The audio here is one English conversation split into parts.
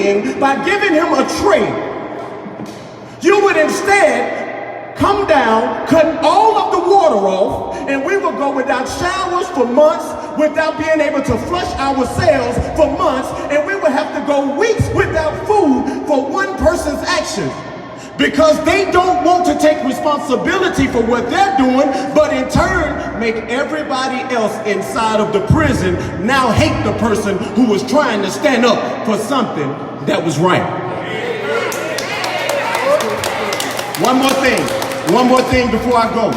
king by giving him a trade. You would instead come down, cut all of the water off, and we would go without showers for months, without being able to flush ourselves for months, and we would have to go weeks without food for one person's actions. Because they don't want to take responsibility for what they're doing, but in turn make everybody else inside of the prison now hate the person who was trying to stand up for something that was right. One more thing before I go.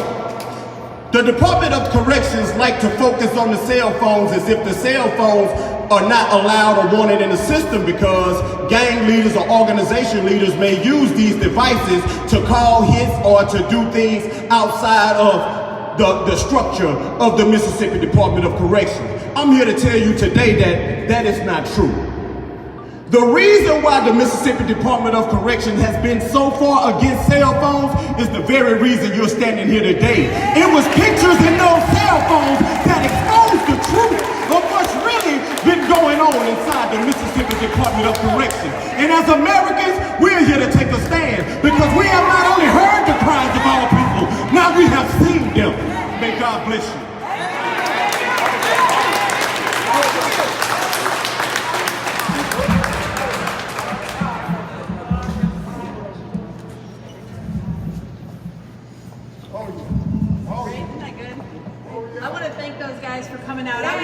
The Department of Corrections like to focus on the cell phones as if the cell phones are not allowed or wanted in the system because gang leaders or organization leaders may use these devices to call hits or to do things outside of the structure of the Mississippi Department of Corrections. I'm here to tell you today that that is not true. The reason why the Mississippi Department of Correction has been so far against cell phones is the very reason you're standing here today. It was pictures in those cell phones that exposed the truth of what's really been going on inside the Mississippi Department of Correction. And as Americans, we're here to take a stand because we have not only heard the cries of our people, now we have seen them. May God bless you. For coming out. I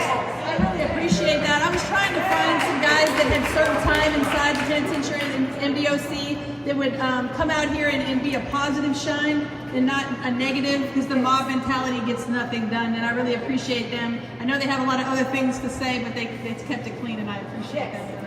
really appreciate that. I was trying to find some guys that had served time inside the penitentiary and MDOC that would come out here and be a positive shine and not a negative, because the mob mentality gets nothing done, and I really appreciate them. I know they have a lot of other things to say, but they kept it clean, and I appreciate them for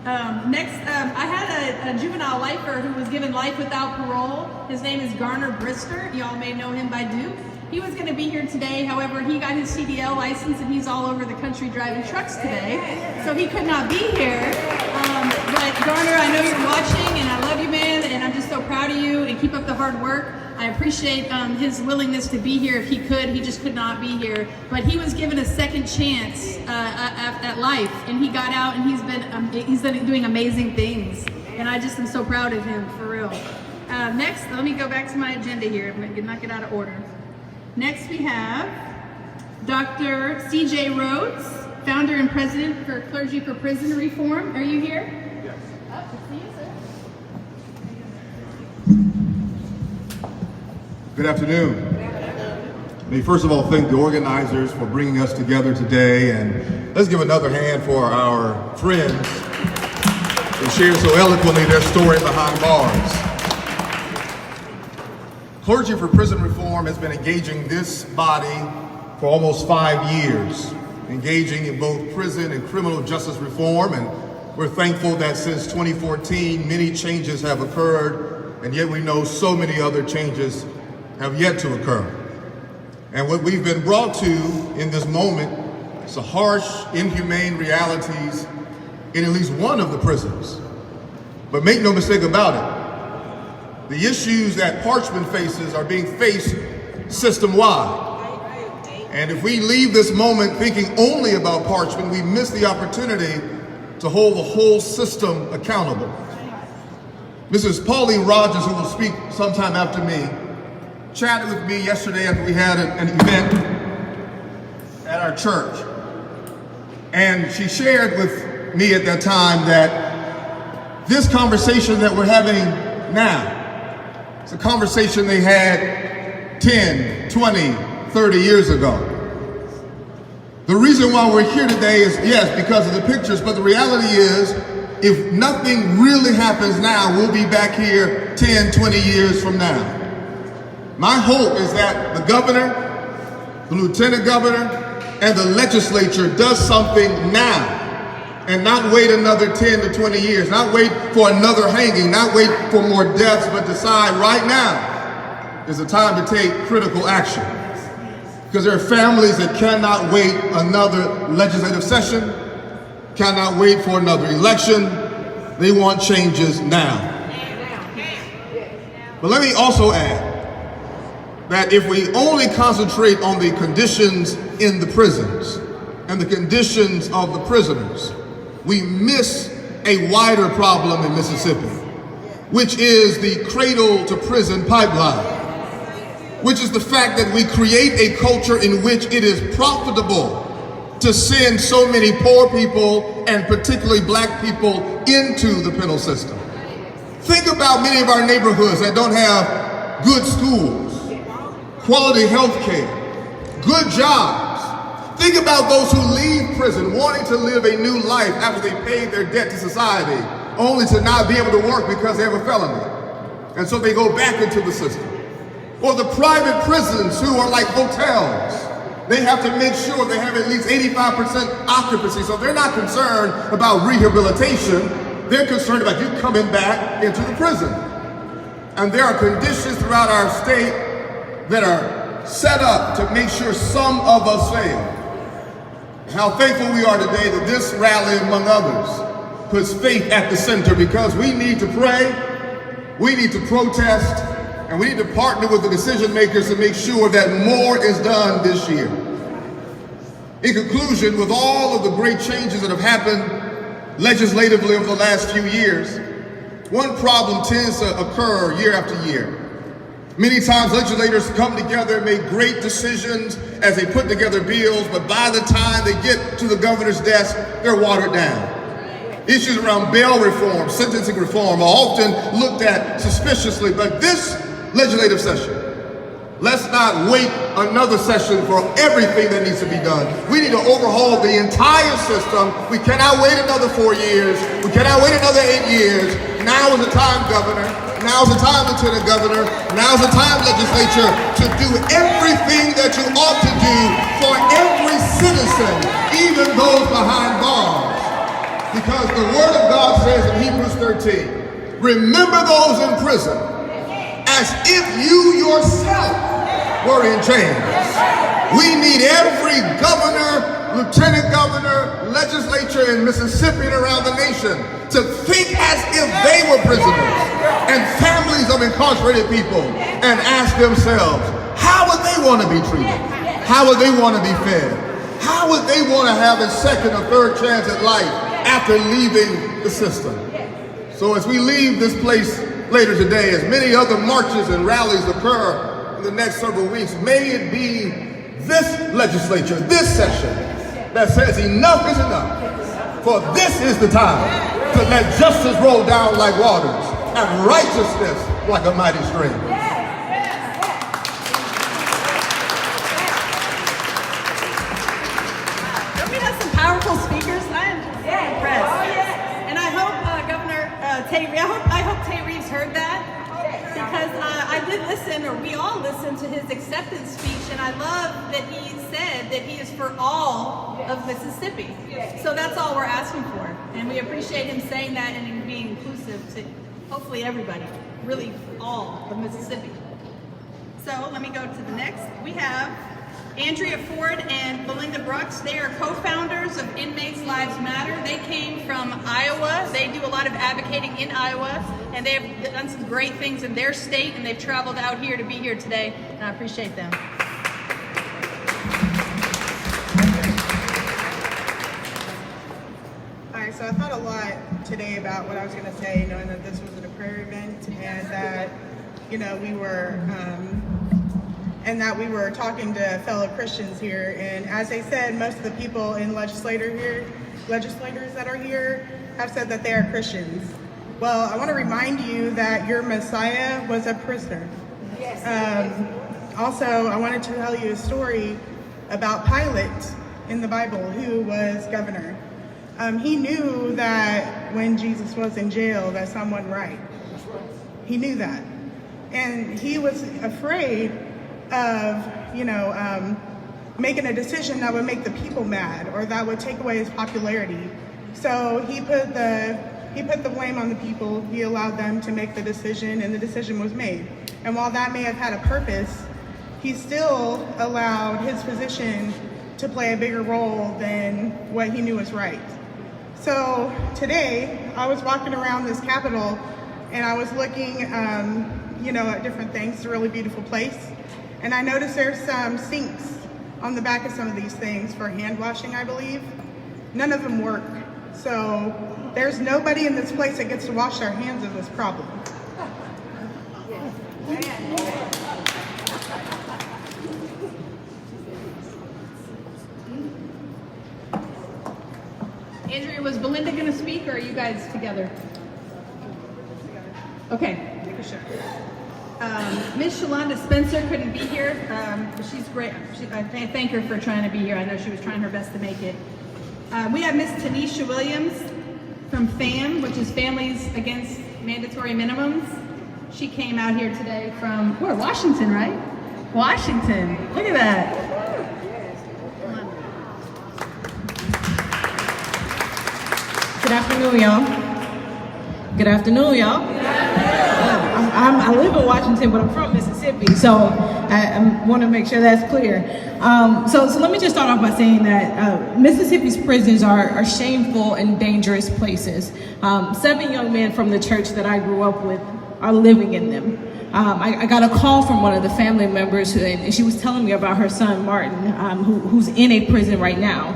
that. Next, I had a juvenile lifer who was given life without parole. His name is Garner Brister. Y'all may know him by Duke. He was going to be here today, however, he got his CDL license and he's all over the country driving trucks today, so he could not be here. But Garner, I know you're watching, and I love you, man, and I'm just so proud of you, and keep up the hard work. I appreciate his willingness to be here if he could. He just could not be here. But he was given a second chance at life, and he got out, and he's been doing amazing things, and I just am so proud of him, for real. Next, let me go back to my agenda here. I'm going to knock it out of order. Next we have Dr. C.J. Rhodes, founder and president for Clergy for Prison Reform. Are you here? Yes. Oh, good to see you, sir. Good afternoon. Let me first of all thank the organizers for bringing us together today, and let's give another hand for our friends who shared so eloquently their story behind bars. Clergy for Prison Reform has been engaging this body for almost 5 years, engaging in both prison and criminal justice reform, and we're thankful that since 2014 many changes have occurred, and yet we know so many other changes have yet to occur. And what we've been brought to in this moment is the harsh, inhumane realities in at least one of the prisons. But make no mistake about it, the issues that Parchman faces are being faced system-wide. And if we leave this moment thinking only about Parchman, we miss the opportunity to hold the whole system accountable. Mrs. Pauline Rogers, who will speak sometime after me, chatted with me yesterday after we had an event at our church. And she shared with me at that time that this conversation that we're having now, it's a conversation they had 10, 20, 30 years ago. The reason why we're here today is, yes, because of the pictures, but the reality is, if nothing really happens now, we'll be back here 10, 20 years from now. My hope is that the governor, the lieutenant governor, and the legislature does something now, and not wait another 10 to 20 years, not wait for another hanging, not wait for more deaths, but decide right now is the time to take critical action. Because there are families that cannot wait another legislative session, cannot wait for another election. They want changes now. But let me also add that if we only concentrate on the conditions in the prisons and the conditions of the prisoners, we miss a wider problem in Mississippi, which is the cradle to prison pipeline, which is the fact that we create a culture in which it is profitable to send so many poor people, and particularly black people, into the penal system. Think about many of our neighborhoods that don't have good schools, quality health care, good jobs. Think about those who leave prison wanting to live a new life after they paid their debt to society, only to not be able to work because they have a felony. And so they go back into the system. Or the private prisons who are like hotels. They have to make sure they have at least 85% occupancy, so they're not concerned about rehabilitation. They're concerned about you coming back into the prison. And there are conditions throughout our state that are set up to make sure some of us fail. How thankful we are today that this rally, among others, puts faith at the center, because we need to pray, we need to protest, and we need to partner with the decision makers to make sure that more is done this year. In conclusion, with all of the great changes that have happened legislatively over the last few years, one problem tends to occur year after year. Many times legislators come together and make great decisions as they put together bills, but by the time they get to the governor's desk, they're watered down. Issues around bail reform, sentencing reform are often looked at suspiciously, but this legislative session, let's not wait another session for everything that needs to be done. We need to overhaul the entire system. We cannot wait another 4 years. We cannot wait another 8 years. Now is the time, Governor. Now is the time, Lieutenant Governor. Now is the time, legislature, to do everything that you ought to do for every citizen, even those behind bars. Because the Word of God says in Hebrews 13, remember those in prison as if you yourself were in chains. We need every governor, lieutenant governor, legislature in Mississippi and around the nation to think as if they were prisoners and families of incarcerated people, and ask themselves, how would they want to be treated? How would they want to be fed? How would they want to have a second or third chance at life after leaving the system? So as we leave this place later today, as many other marches and rallies occur in the next several weeks, may it be this legislature, this session, that says enough is enough. For this is the time to let justice roll down like waters and righteousness like a mighty stream. Don't we have some powerful speakers? I am just so impressed. And I hope Governor I hope Tay Reeves heard that, because I did listen, or we all listened to his acceptance speech, and I love that he said that he is for all of Mississippi. So that's all we're asking for, and we appreciate him saying that and being inclusive to hopefully everybody, really all of Mississippi. So let me go to the next. We have Andrea Ford and Belinda Brooks. They are co-founders of Inmates Lives Matter. They came from Iowa. They do a lot of advocating in Iowa, and they have done some great things in their state, and they've traveled out here to be here today, and I appreciate them. All right, so I thought a lot today about what I was going to say, knowing that this was a prayer event, and that, you know, we were talking to fellow Christians here, and as they said, most of the people in legislators that are here have said that they are Christians. Well, I want to remind you that your Messiah was a prisoner. Also, I wanted to tell you a story about Pilate in the Bible, who was governor. He knew that when Jesus was in jail, that someone right. He knew that. And he was afraid of, making a decision that would make the people mad or that would take away his popularity. So he put the blame on the people. He allowed them to make the decision, and the decision was made. And while that may have had a purpose, he still allowed his position to play a bigger role than what he knew was right. So today, I was walking around this Capitol, and I was looking, at different things. It's a really beautiful place. And I noticed there's some sinks on the back of some of these things for hand washing, I believe. None of them work. So there's nobody in this place that gets to wash their hands of this problem. Andrea, was Belinda going to speak, or are you guys together? Okay. Ms. Shalonda Spencer couldn't be here. She's great. I thank her for trying to be here. I know she was trying her best to make it. We have Ms. Tanisha Williams from FAM, which is Families Against Mandatory Minimums. She came out here today from, where? Washington, right? Washington. Look at that. Good afternoon, y'all. Good afternoon, y'all. I live in Washington, but I'm from Mississippi, so I want to make sure that's clear. So let me just start off by saying that Mississippi's prisons are shameful and dangerous places. 7 young men from the church that I grew up with are living in them. I got a call from one of the family members, and she was telling me about her son, Martin, who's in a prison right now.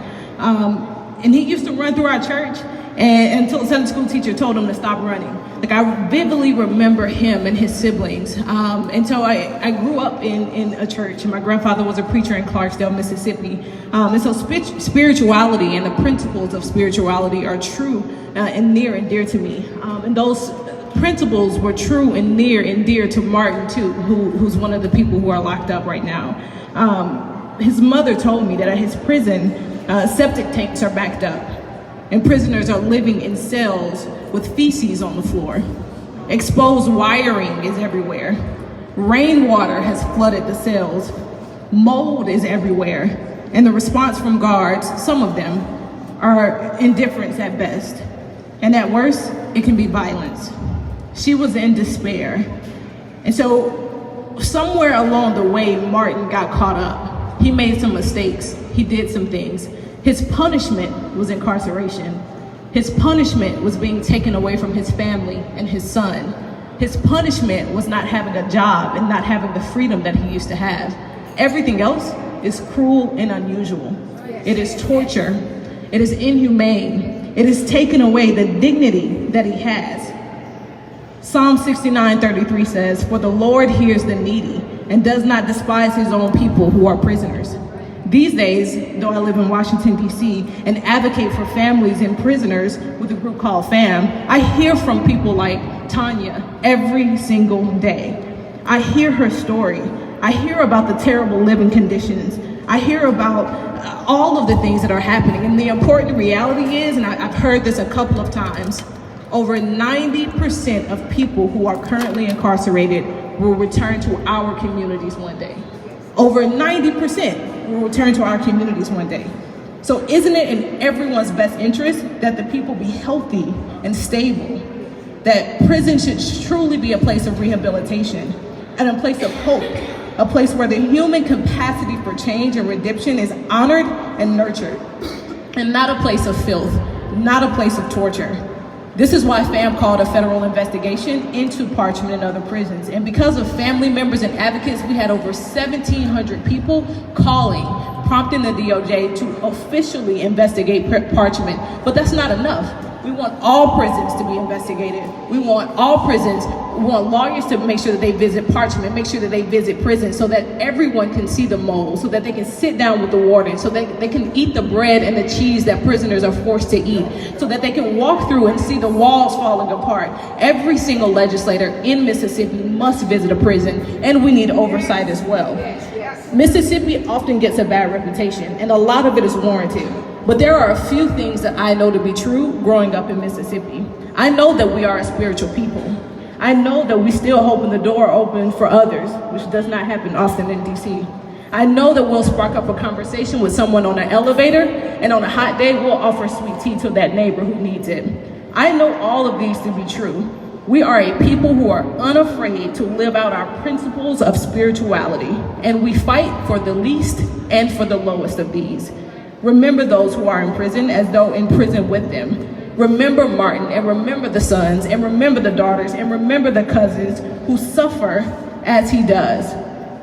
And he used to run through our church, and until a Sunday school teacher told him to stop running. Like, I vividly remember him and his siblings. And so I grew up in a church, and my grandfather was a preacher in Clarksdale, Mississippi. And so spirituality and the principles of spirituality are true and near and dear to me. And those principles were true and near and dear to Martin too, who's one of the people who are locked up right now. His mother told me that at his prison, septic tanks are backed up, and prisoners are living in cells with feces on the floor. Exposed wiring is everywhere. Rainwater has flooded the cells. Mold is everywhere. And the response from guards, some of them, are indifference at best. And at worst, it can be violence. She was in despair. And so somewhere along the way, Martin got caught up. He made some mistakes. He did some things. His punishment was incarceration. His punishment was being taken away from his family and his son. His punishment was not having a job and not having the freedom that he used to have. Everything else is cruel and unusual. It is torture. It is inhumane. It is taken away the dignity that he has. Psalm 69:33 says, "For the Lord hears the needy and does not despise his own people who are prisoners." These days, though I live in Washington, D.C., and advocate for families and prisoners with a group called FAM, I hear from people like Tanya every single day. I hear her story. I hear about the terrible living conditions. I hear about all of the things that are happening. And the important reality is, and I've heard this a couple of times, over 90% of people who are currently incarcerated will return to our communities one day. Over 90% will return to our communities one day. So isn't it in everyone's best interest that the people be healthy and stable? That prison should truly be a place of rehabilitation and a place of hope, a place where the human capacity for change and redemption is honored and nurtured, and not a place of filth, not a place of torture. This is why FAM called a federal investigation into Parchman and other prisons. And because of family members and advocates, we had over 1,700 people calling, prompting the DOJ to officially investigate Parchman. But that's not enough. We want all prisons to be investigated. We want all prisons, we want lawyers to make sure that they visit Parchman, make sure that they visit prisons so that everyone can see the mold, so that they can sit down with the warden, so that they can eat the bread and the cheese that prisoners are forced to eat, so that they can walk through and see the walls falling apart. Every single legislator in Mississippi must visit a prison, and we need oversight as well. Mississippi often gets a bad reputation, and a lot of it is warranted. But there are a few things that I know to be true growing up in Mississippi. I know that we are a spiritual people. I know that we still holding the door open for others, which does not happen often in DC. I know that we'll spark up a conversation with someone on an elevator, and on a hot day, we'll offer sweet tea to that neighbor who needs it. I know all of these to be true. We are a people who are unafraid to live out our principles of spirituality, and we fight for the least and for the lowest of these. Remember those who are in prison as though in prison with them. Remember Martin, and remember the sons, and remember the daughters, and remember the cousins who suffer as he does.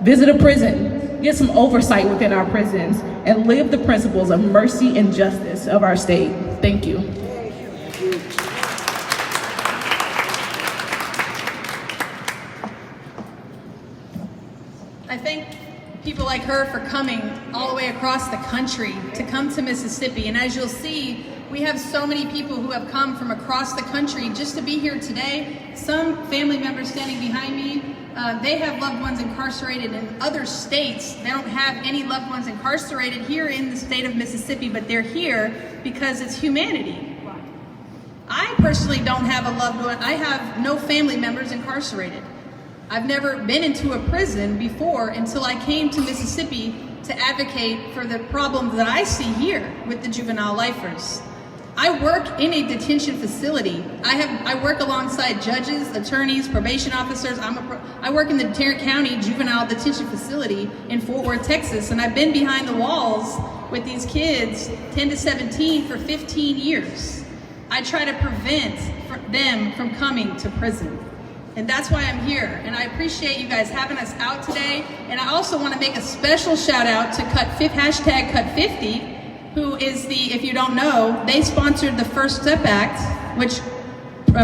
Visit a prison, get some oversight within our prisons, and live the principles of mercy and justice of our state. Thank you. I thank people like her for coming all the way across the country to come to Mississippi. And as you'll see, we have so many people who have come from across the country just to be here today. Some family members standing behind me, they have loved ones incarcerated in other states. They don't have any loved ones incarcerated here in the state of Mississippi, but they're here because it's humanity. I personally don't have a loved one. I have no family members incarcerated. I've never been into a prison before until I came to Mississippi to advocate for the problems that I see here with the juvenile lifers. I work in a detention facility. I work alongside judges, attorneys, probation officers. I work in the Tarrant County Juvenile Detention Facility in Fort Worth, Texas, and I've been behind the walls with these kids, 10 to 17, for 15 years. I try to prevent them from coming to prison. And that's why I'm here. And I appreciate you guys having us out today. And I also want to make a special shout out to hashtag Cut50, who is if you don't know, they sponsored the First Step Act, which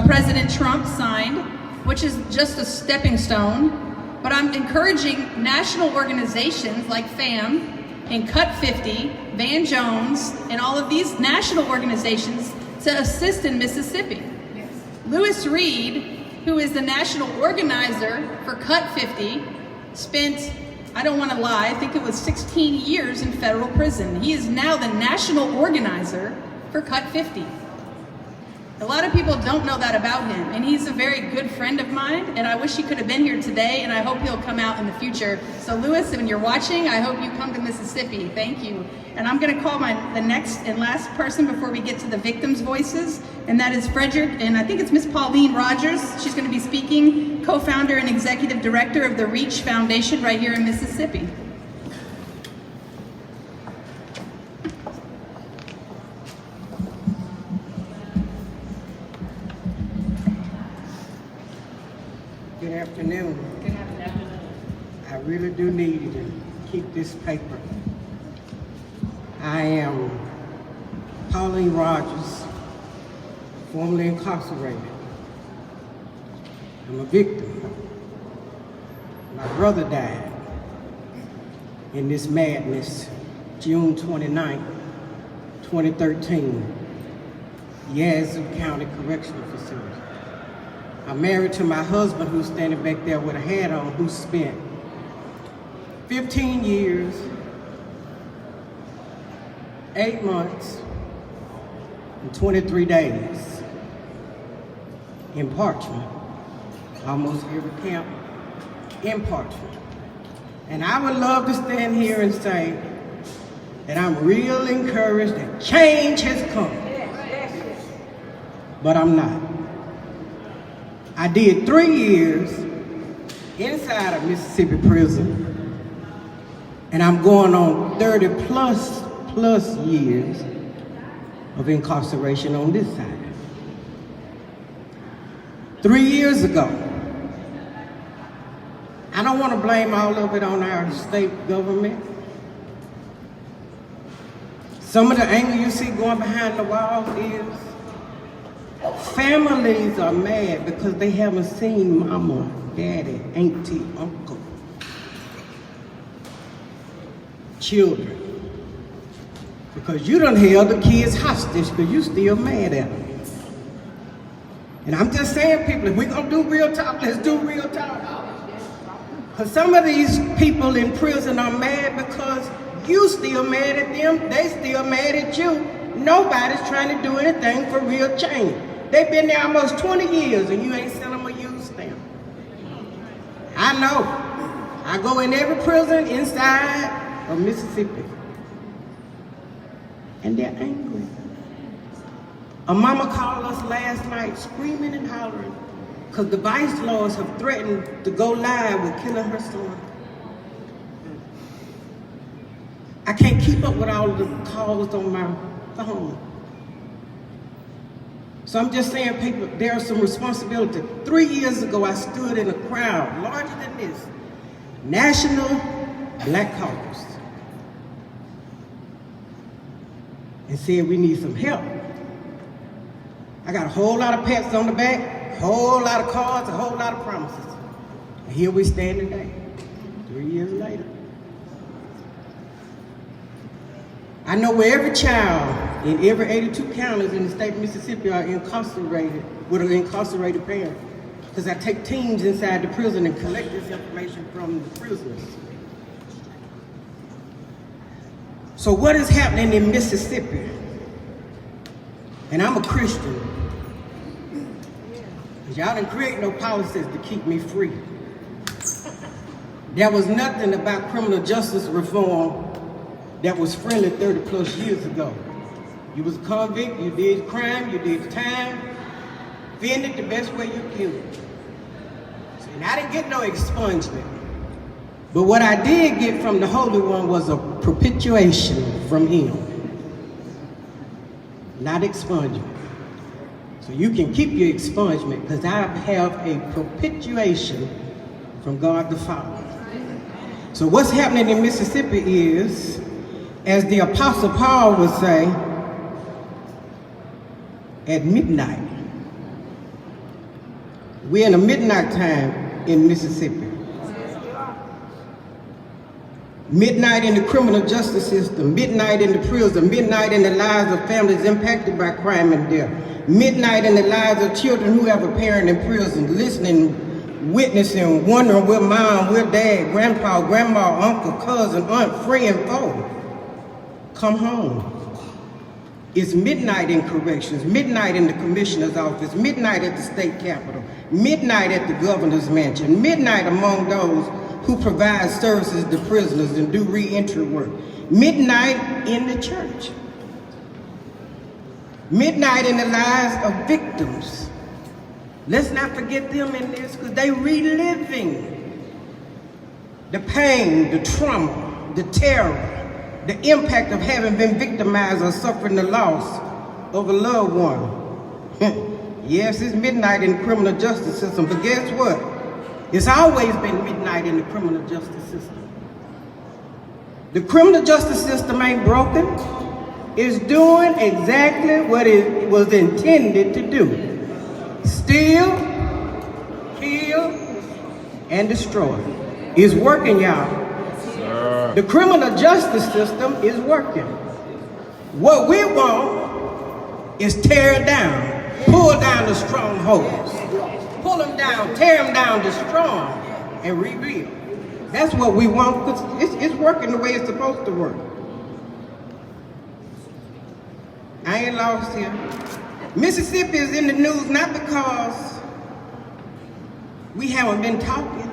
President Trump signed, which is just a stepping stone. But I'm encouraging national organizations like FAM and Cut50, Van Jones, and all of these national organizations to assist in Mississippi. Yes. Lewis Reed, who is the national organizer for Cut50, spent, I don't want to lie, I think it was 16 years in federal prison. He is now the national organizer for Cut50. A lot of people don't know that about him, and he's a very good friend of mine, and I wish he could have been here today, and I hope he'll come out in the future. So Lewis, when you're watching, I hope you come to Mississippi. Thank you. And I'm going to call the next and last person before we get to the victims' voices, and that is Frederick, and I think it's Miss Pauline Rogers. She's going to be speaking, co-founder and executive director of the REACH Foundation right here in Mississippi. Good afternoon. Good afternoon. I really do need you to keep this paper. I am Pauline Rogers, formerly incarcerated. I'm a victim. My brother died in this madness, June 29, 2013, Yazoo County Correctional Facility. I'm married to my husband, who's standing back there with a hat on, who spent 15 years, 8 months, and 23 days in Parchment, almost every camp in Parchment. And I would love to stand here and say that I'm real encouraged that change has come, but I'm not. I did 3 years inside of Mississippi prison, and I'm going on 30 plus years of incarceration on this side. 3 years ago, I don't want to blame all of it on our state government. Some of the anger you see going behind the walls is families are mad because they haven't seen mama, daddy, auntie, uncle, children. Because you done held the kids hostage because you still mad at them. And I'm just saying, people, if we're gonna do real talk, let's do real talk. Because some of these people in prison are mad because you still mad at them, they still mad at you. Nobody's trying to do anything for real change. They've been there almost 20 years and you ain't sent them a use stamp. I know. I go in every prison inside of Mississippi. And they're angry. A mama called us last night screaming and hollering because the vice lords have threatened to go live with killing her son. I can't keep up with all of the calls on my phone. So I'm just saying, people, there's some responsibility. 3 years ago, I stood in a crowd larger than this, National Black Caucus, and said we need some help. I got a whole lot of pets on the back, a whole lot of cars, a whole lot of promises. And here we stand today, 3 years later. I know where every child in every 82 counties in the state of Mississippi are incarcerated with an incarcerated parent, because I take teams inside the prison and collect this information from the prisoners. So what is happening in Mississippi? And I'm a Christian. Y'all didn't create no policies to keep me free. There was nothing about criminal justice reform that was friendly 30 plus years ago. You was a convict, you did crime, you did time, offended the best way you could. So, and I didn't get no expungement. But what I did get from the Holy One was a perpetuation from him, not expungement. So you can keep your expungement, because I have a perpetuation from God the Father. So what's happening in Mississippi is, as the Apostle Paul would say, at midnight. We're in a midnight time in Mississippi. Midnight in the criminal justice system, midnight in the prison, midnight in the lives of families impacted by crime and death, midnight in the lives of children who have a parent in prison, listening, witnessing, wondering where mom, where dad, grandpa, grandma, uncle, cousin, aunt, friend, foe. Come home. It's midnight in corrections, midnight in the commissioner's office, midnight at the state capitol, midnight at the governor's mansion, midnight among those who provide services to prisoners and do re-entry work, midnight in the church, midnight in the lives of victims. Let's not forget them in this, because they reliving the pain, the trauma, the terror, the impact of having been victimized or suffering the loss of a loved one. Yes, it's midnight in the criminal justice system, but guess what? It's always been midnight in the criminal justice system. The criminal justice system ain't broken. It's doing exactly what it was intended to do. Steal, kill, and destroy. It's working, y'all. The criminal justice system is working. What we want is tear down, pull down the strongholds, pull them down, tear them down, destroy them, and rebuild. That's what we want, because it's working the way it's supposed to work. I ain't lost here. Mississippi is in the news not because we haven't been talking.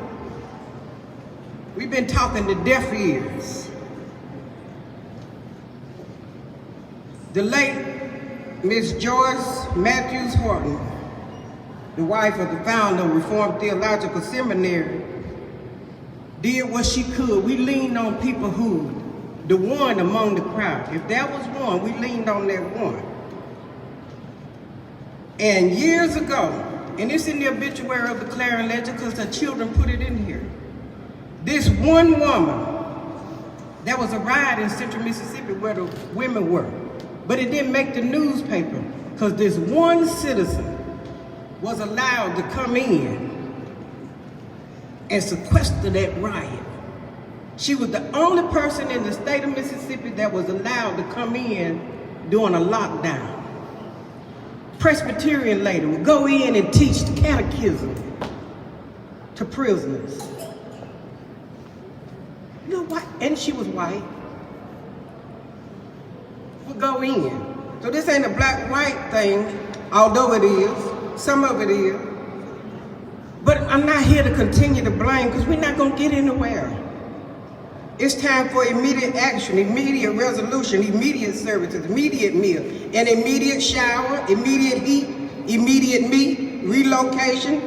We've been talking to deaf ears. The late Miss Joyce Matthews Horton, the wife of the founder of Reformed Theological Seminary, did what she could. We leaned on people who, the one among the crowd. If there was one, we leaned on that one. And years ago, and it's in the obituary of the Clarion Ledger because the children put it in here. This one woman, there was a riot in central Mississippi where the women were, but it didn't make the newspaper because this one citizen was allowed to come in and sequester that riot. She was the only person in the state of Mississippi that was allowed to come in during a lockdown. Presbyterian lady would go in and teach the catechism to prisoners. You know what? And she was white. Would go in. So this ain't a black-white thing, although it is. Some of it is. But I'm not here to continue to blame because we're not going to get anywhere. It's time for immediate action, immediate resolution, immediate services, immediate meal, an immediate shower, immediate heat, immediate meat, relocation,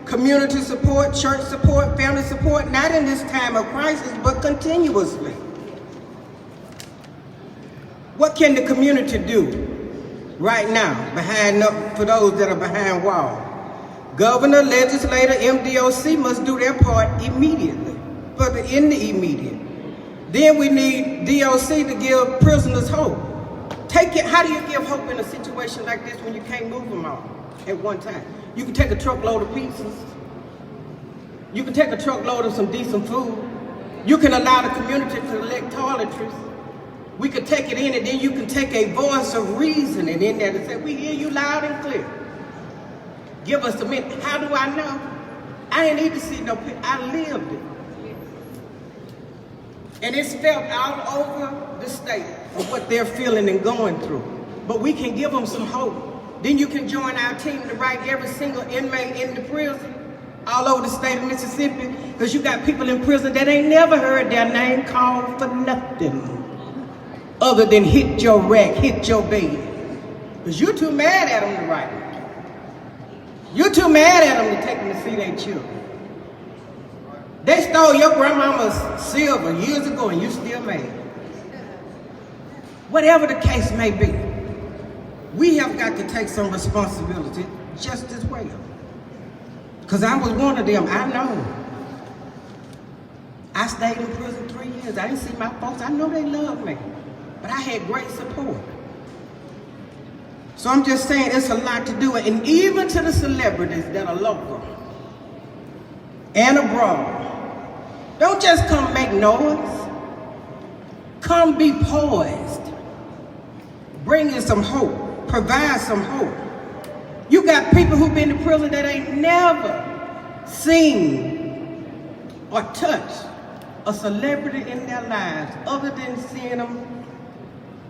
community support, church support, family support, not in this time of crisis, but continuously. What can the community do right now for those that are behind walls? Governor, legislator, MDOC must do their part immediately, further in the immediate. Then we need DOC to give prisoners hope. take it. How do you give hope in a situation like this when you can't move them all at one time? You can take a truckload of pizzas. You can take a truckload of some decent food. You can allow the community to elect toiletries. We could take it in, and then you can take a voice of reasoning in there to say, we hear you loud and clear. Give us a minute. How do I know? I ain't need to see no picture. I lived it. And it's felt all over the state of what they're feeling and going through. But we can give them some hope. Then you can join our team to write every single inmate in the prison all over the state of Mississippi, because you got people in prison that ain't never heard their name called for nothing other than hit your rack, hit your bed. Because you're too mad at them to write it. You're too mad at them to take them to see their children. They stole your grandmama's silver years ago and you still mad. Whatever the case may be, we have got to take some responsibility just as well. Because I was one of them, I know. I stayed in prison 3 years. I didn't see my folks. I know they loved me. But I had great support. So I'm just saying it's a lot to do. And even to the celebrities that are local and abroad, don't just come make noise. Come be poised. Bring in some hope. Provide some hope. You got people who've been to prison that ain't never seen or touched a celebrity in their lives other than seeing them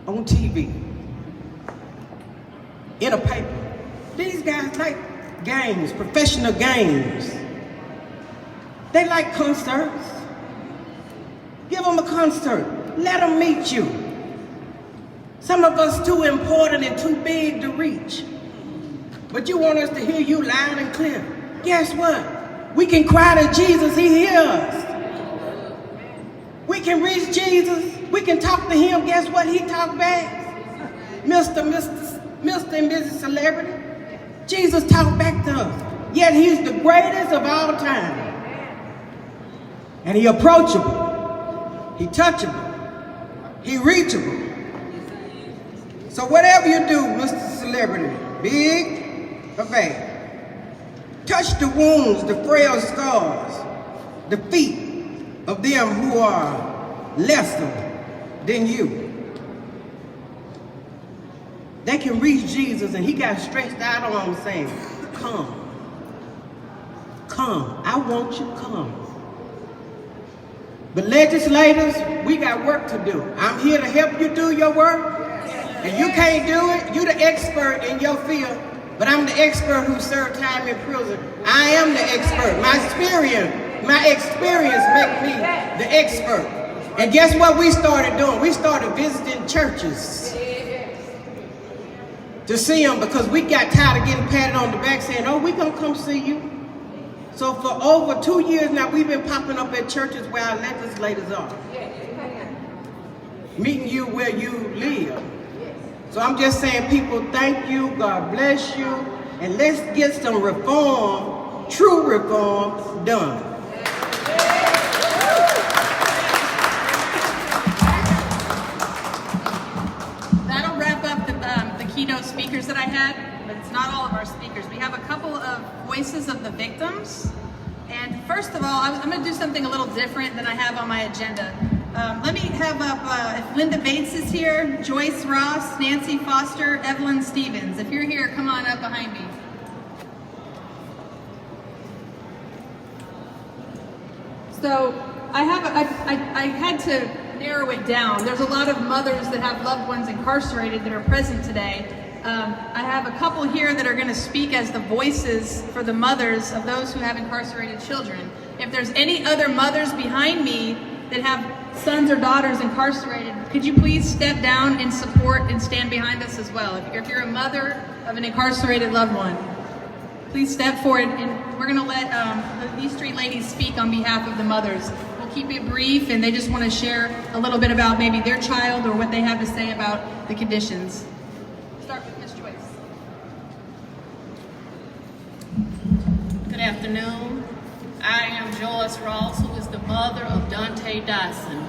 on TV, in a paper. These guys like games, professional games. They like concerts. Give them a concert. Let them meet you. Some of us too important and too big to reach. But you want us to hear you loud and clear. Guess what? We can cry to Jesus, he hears us. We can reach Jesus. We can talk to him. Guess what? He talk back. Mr. and Mrs. Celebrity. Jesus talk back to us. Yet he's the greatest of all time. And he approachable. He touchable. He reachable. So whatever you do, Mr. Celebrity, big or bad, touch the wounds, the frail scars, the feet of them who are lesser than you. They can reach Jesus, and he got stretched out on them saying, come, come, I want you, come. But legislators, we got work to do. I'm here to help you do your work. And you can't do it, you're the expert in your field, but I'm the expert who served time in prison. I am the expert. My experience make me the expert. And guess what we started doing? We started visiting churches to see them, because we got tired of getting patted on the back saying, oh, we gonna come see you. So for over 2 years now, we've been popping up at churches where our legislators are. Meeting you where you live. So I'm just saying, people, thank you, God bless you, and let's get some reform, true reform, done. That'll wrap up the keynote speakers that I had, but it's not all of our speakers. We have a couple of voices of the victims. And first of all, I'm going to do something a little different than I have on my agenda. Let me have up, if Linda Bates is here, Joyce Ross, Nancy Foster, Evelyn Stevens. If you're here, come on up behind me. So I had to narrow it down. There's a lot of mothers that have loved ones incarcerated that are present today. I have a couple here that are going to speak as the voices for the mothers of those who have incarcerated children. If there's any other mothers behind me that have sons or daughters incarcerated, could you please step down and support and stand behind us as well? If you're a mother of an incarcerated loved one, please step forward, and we're going to let these three ladies speak on behalf of the mothers. We'll keep it brief, and they just want to share a little bit about maybe their child or what they have to say about the conditions. Start with Ms. Joyce. Good afternoon. I am Joyce Ross, who is the mother of Dante Dyson.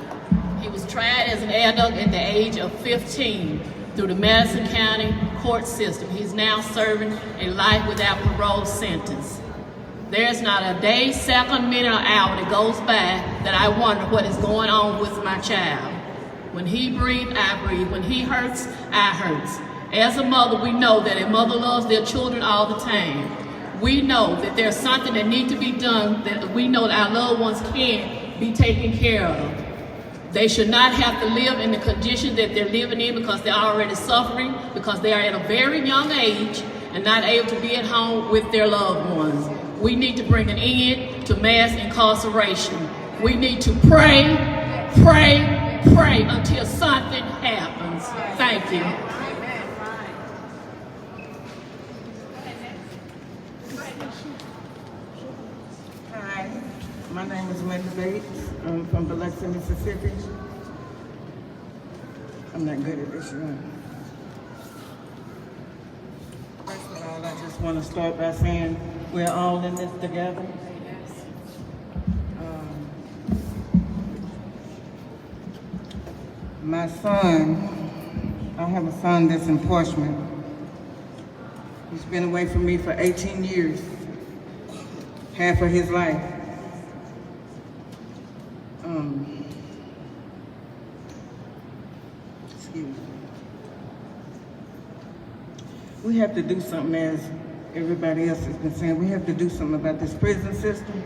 He was tried as an adult at the age of 15 through the Madison County court system. He's now serving a life without parole sentence. There's not a day, second, minute, or hour that goes by that I wonder what is going on with my child. When he breathes, I breathe. When he hurts, I hurts. As a mother, we know that a mother loves their children all the time. We know that there's something that needs to be done, that we know that our loved ones can be taken care of. They should not have to live in the condition that they're living in because they're already suffering, because they are at a very young age and not able to be at home with their loved ones. We need to bring an end to mass incarceration. We need to pray, pray, pray until something happens. Thank you. Hi, my name is Linda Bates. I'm from Biloxi, Mississippi. I'm not good at this one. First of all, I just want to start by saying we're all in this together. My son, I have a son that's in Portsmouth. He's been away from me for 18 years, half of his life. Excuse me. We have to do something, as everybody else has been saying. We have to do something about this prison system.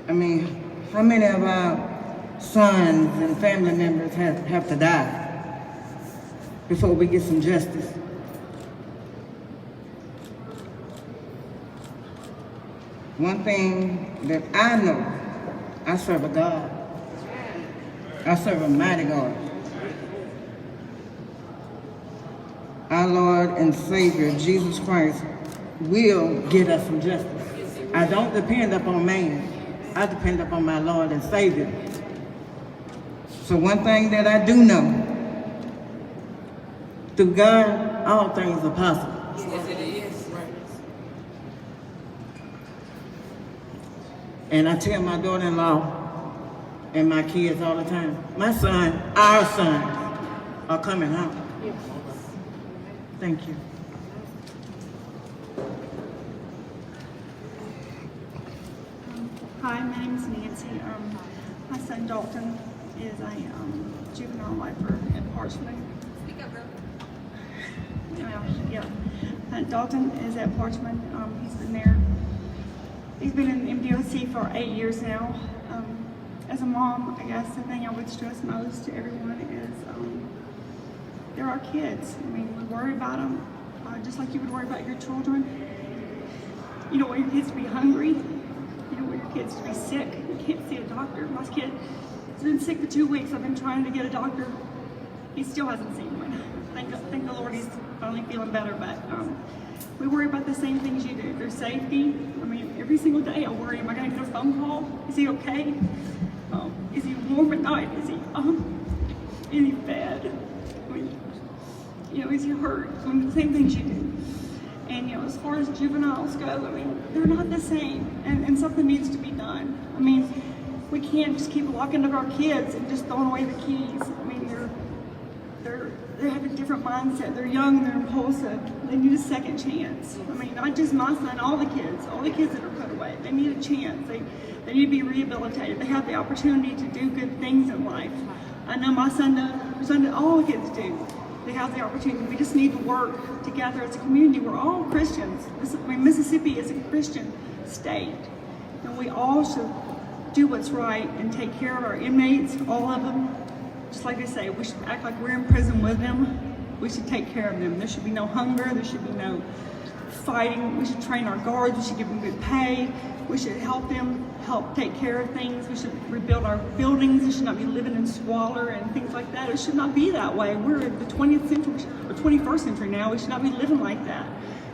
I mean, how many of our sons and family members have to die before we get some justice? One thing that I know, I serve a God. I serve a mighty God. Our Lord and Savior, Jesus Christ, will get us some justice. I don't depend upon man. I depend upon my Lord and Savior. So one thing that I do know, through God, all things are possible. Yes, it is. Right. And I tell my daughter-in-law and my kids all the time, my son, our sons, are coming home. Thank you. Hi, my name is Nancy. My son Dalton is a juvenile lifer in Parchment. Speak up, girl. Yeah. Dalton is at Parchment. He's been there. He's been in MDOC for 8 years now. As a mom, I guess the thing I would stress most to everyone is they're our kids. I mean, we worry about them just like you would worry about your children. You don't want your kids to be hungry. You don't want your kids to be sick. You can't see a doctor. My kid has been sick for 2 weeks. I've been trying to get a doctor. He still hasn't seen one. Thank the Lord he's finally feeling better, but we worry about the same things you do. Their safety. I mean, every single day I worry, am I going to get a phone call? Is he okay? Is he warm at night? Is he fed? I mean, is he hurt? I mean, the same things you do. And, as far as juveniles go, I mean, they're not the same, and something needs to be done. I mean, we can't just keep locking up our kids and just throwing away the keys. I mean, they have a different mindset. They're young, they're impulsive. They need a second chance. I mean, not just my son, all the kids that are put away. They need a chance. They need to be rehabilitated. They have the opportunity to do good things in life. I know my son does, all the kids do. They have the opportunity. We just need to work together as a community. We're all Christians. Mississippi is a Christian state, and we all should do what's right and take care of our inmates, all of them. Just like they say, we should act like we're in prison with them. We should take care of them. There should be no hunger. There should be no fighting. We should train our guards. We should give them good pay. We should help them, take care of things. We should rebuild our buildings. We should not be living in squalor and things like that. It should not be that way. We're in the 20th century, or 21st century now. We should not be living like that.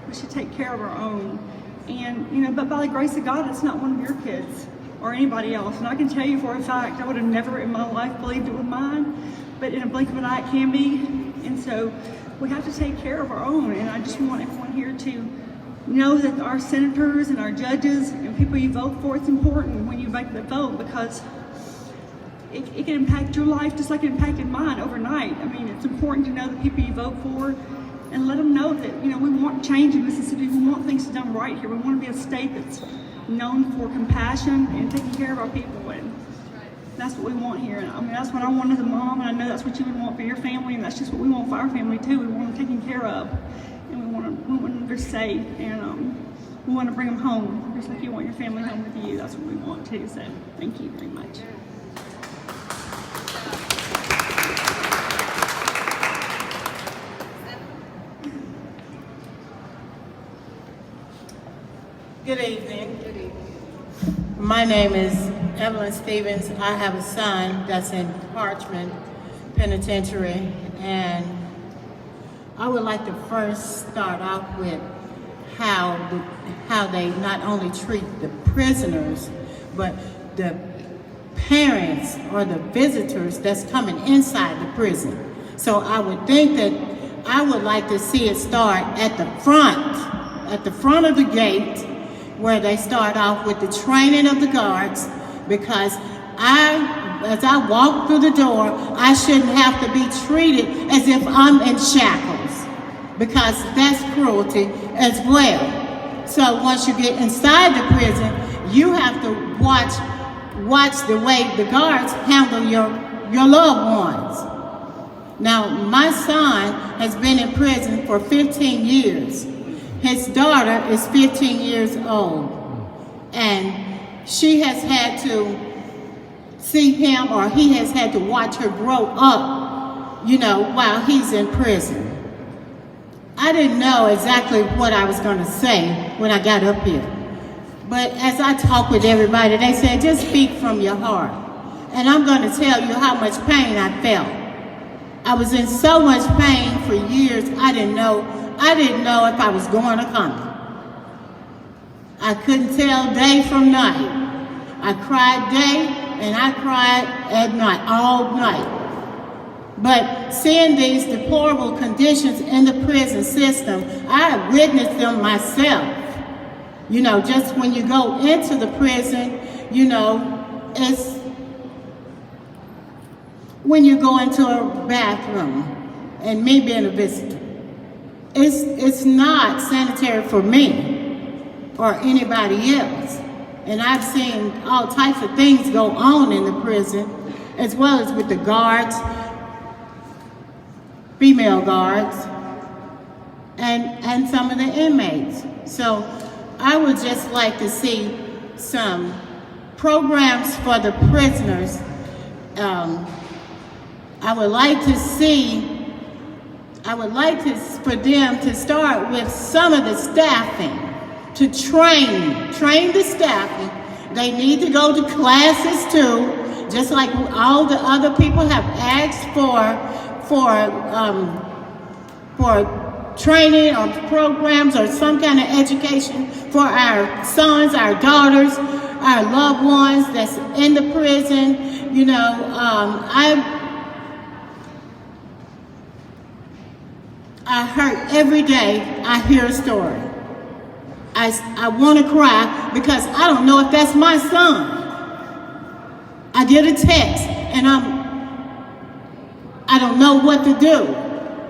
We should take care of our own. And, but by the grace of God, it's not one of your kids or anybody else. And I can tell you for a fact, I would have never in my life believed it was mine, but in a blink of an eye it can be. And so we have to take care of our own. And I just want everyone here to know that our senators and our judges and people you vote for, it's important when you make the vote, because it can impact your life just like it impacted mine overnight. I mean, it's important to know the people you vote for and let them know that, we want change in Mississippi. We want things done right here. We want to be a state that's known for compassion and taking care of our people. And that's what we want here. And I mean, that's what I want as a mom, and I know that's what you would want for your family, and that's just what we want for our family too. We want them taken care of, and we want them they're safe, and we want to bring them home, just like you want your family home with you. That's what we want too. So thank you very much. Good evening. Good evening. My name is Evelyn Stevens. I have a son that's in Parchman Penitentiary, and I would like to first start off with how they not only treat the prisoners, but the parents or the visitors that's coming inside the prison. So I would think that I would like to see it start at the front of the gate, where they start off with the training of the guards, because as I walk through the door, I shouldn't have to be treated as if I'm in shackles, because that's cruelty as well. So once you get inside the prison, you have to watch the way the guards handle your loved ones. Now, my son has been in prison for 15 years. His daughter is 15 years old, and she has had to see him, or he has had to watch her grow up, while he's in prison. I didn't know exactly what I was going to say when I got up here, but as I talked with everybody, they said, just speak from your heart. And I'm going to tell you how much pain I felt. I was in so much pain for years, I didn't know if I was going to come. I couldn't tell day from night. I cried day and I cried at night, all night. But seeing these deplorable conditions in the prison system, I have witnessed them myself. Just when you go into the prison, it's when you go into a bathroom, and me being a visitor, it's not sanitary for me or anybody else. And I've seen all types of things go on in the prison, as well as with the guards, female guards, and some of the inmates. So I would just like to see some programs for the prisoners. I would like for them to start with some of the staffing, to train the staffing. They need to go to classes too, just like all the other people have asked for training or programs or some kind of education for our sons, our daughters, our loved ones that's in the prison. I hurt every day I hear a story. I want to cry because I don't know if that's my son. I get a text and I don't know what to do.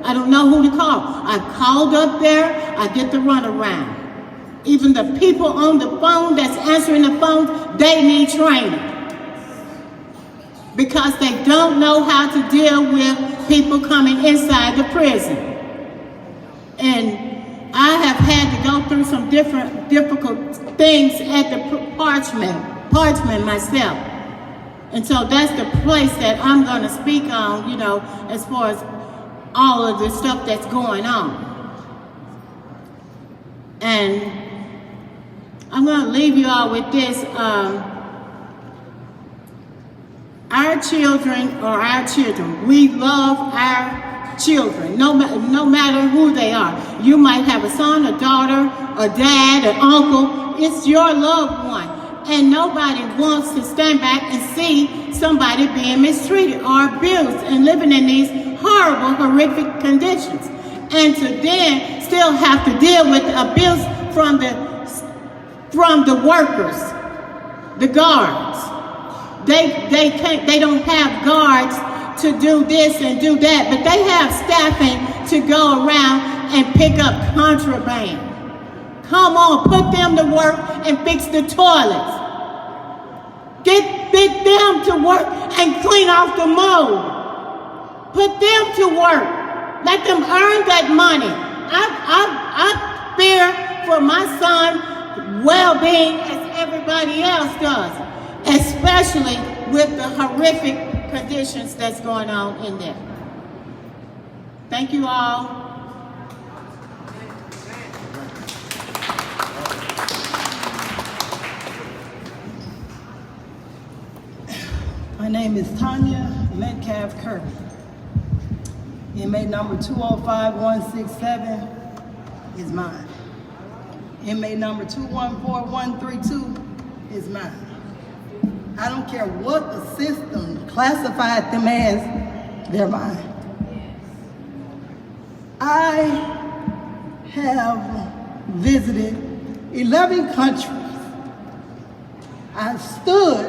I don't know who to call. I've called up there, I get the runaround. Even the people on the phone that's answering the phone, they need training, because they don't know how to deal with people coming inside the prison. And I have had to go through some difficult things at the Parchman myself. And so that's the place that I'm going to speak on, as far as all of the stuff that's going on. And I'm going to leave you all with this. Our children, we love our children, no matter who they are. You might have a son, a daughter, a dad, an uncle. It's your loved one. And nobody wants to stand back and see somebody being mistreated or abused and living in these horrible, horrific conditions. And to then still have to deal with the abuse from the workers, the guards. They don't have guards to do this and do that, but they have staffing to go around and pick up contraband. Come on, put them to work and fix the toilets. Get them to work and clean off the mold. Put them to work. Let them earn that money. I fear for my son's well-being as everybody else does, especially with the horrific conditions that's going on in there. Thank you all. My name is Tanya Metcalf Kirby. Inmate number 205167 is mine. Inmate number 214132 is mine. I don't care what the system classified them as, they're mine. I have visited 11 countries. I stood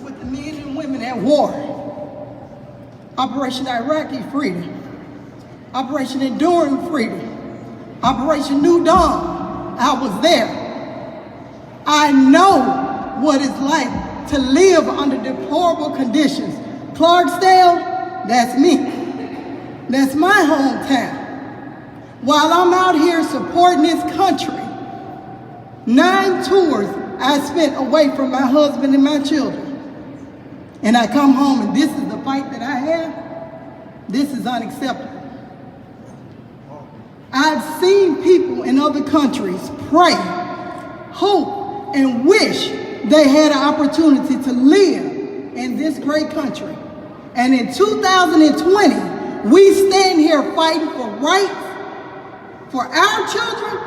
with the men and women at war. Operation Iraqi Freedom, Operation Enduring Freedom, Operation New Dawn. I was there. I know what it's like to live under deplorable conditions. Clarksdale, that's me. That's my hometown. While I'm out here supporting this country, 9 tours I spent away from my husband and my children. And I come home and this is the fight that I have. This is unacceptable. I've seen people in other countries pray, hope, and wish they had an opportunity to live in this great country. And in 2020, we stand here fighting for rights for our children.